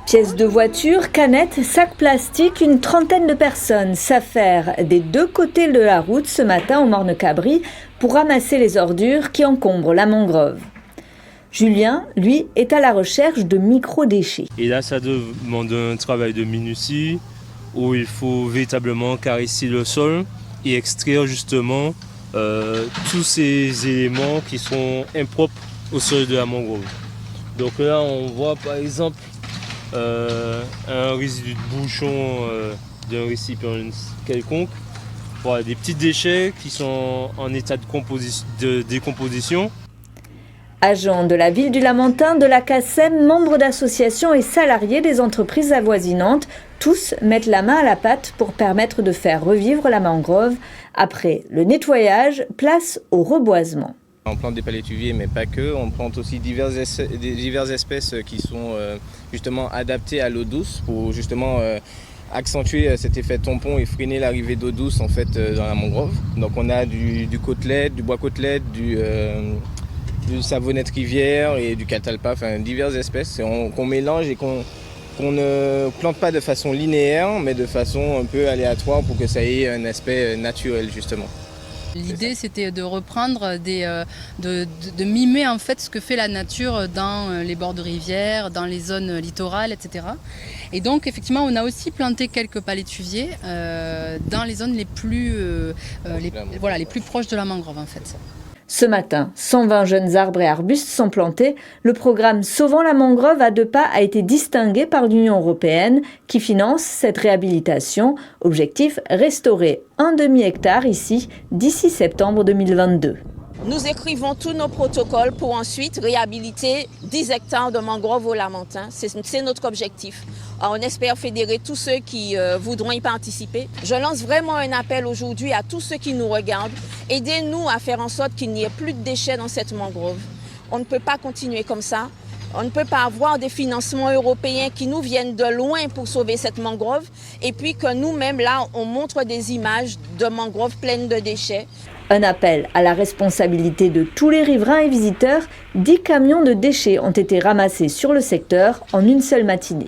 Pièces de voiture, canettes, sacs plastiques, une trentaine de personnes s'affairent des deux côtés de la route ce matin au Morne-Cabri pour ramasser les ordures qui encombrent la mangrove. Julien, lui, est à la recherche de micro-déchets. Et là, ça demande un travail de minutie où il faut véritablement caresser le sol et extraire justement tous ces éléments qui sont impropres au sol de la mangrove. Donc là, on voit par exemple un résidu de bouchon d'un récipient quelconque. Voilà, des petits déchets qui sont en état de décomposition. Agents de la ville du Lamentin, de la CACEM, membres d'associations et salariés des entreprises avoisinantes, tous mettent la main à la pâte pour permettre de faire revivre la mangrove. Après le nettoyage, place au reboisement. On plante des palétuviers, mais pas que. On plante aussi diverses espèces qui sont justement adaptées à l'eau douce pour justement accentuer cet effet tampon et freiner l'arrivée d'eau douce en fait dans la mangrove. Donc on a du côtelette, du bois côtelette, du savonnette rivière et du catalpa, enfin diverses espèces qu'on mélange et qu'on ne plante pas de façon linéaire, mais de façon un peu aléatoire pour que ça ait un aspect naturel justement. L'idée c'était de reprendre, de mimer en fait ce que fait la nature dans les bords de rivières, dans les zones littorales, etc. Et donc effectivement on a aussi planté quelques palétuviers dans les zones les plus proches de la mangrove en fait. Ce matin, 120 jeunes arbres et arbustes sont plantés. Le programme Sauvons la mangrove à deux pas a été distingué par l'Union européenne qui finance cette réhabilitation. Objectif, restaurer un demi-hectare ici d'ici septembre 2022. Nous écrivons tous nos protocoles pour ensuite réhabiliter 10 hectares de mangroves au Lamentin. C'est notre objectif. Alors, on espère fédérer tous ceux qui voudront y participer. Je lance vraiment un appel aujourd'hui à tous ceux qui nous regardent. Aidez-nous à faire en sorte qu'il n'y ait plus de déchets dans cette mangrove. On ne peut pas continuer comme ça. On ne peut pas avoir des financements européens qui nous viennent de loin pour sauver cette mangrove et puis que nous-mêmes, là, on montre des images de mangroves pleines de déchets. Un appel à la responsabilité de tous les riverains et visiteurs. 10 camions de déchets ont été ramassés sur le secteur en une seule matinée.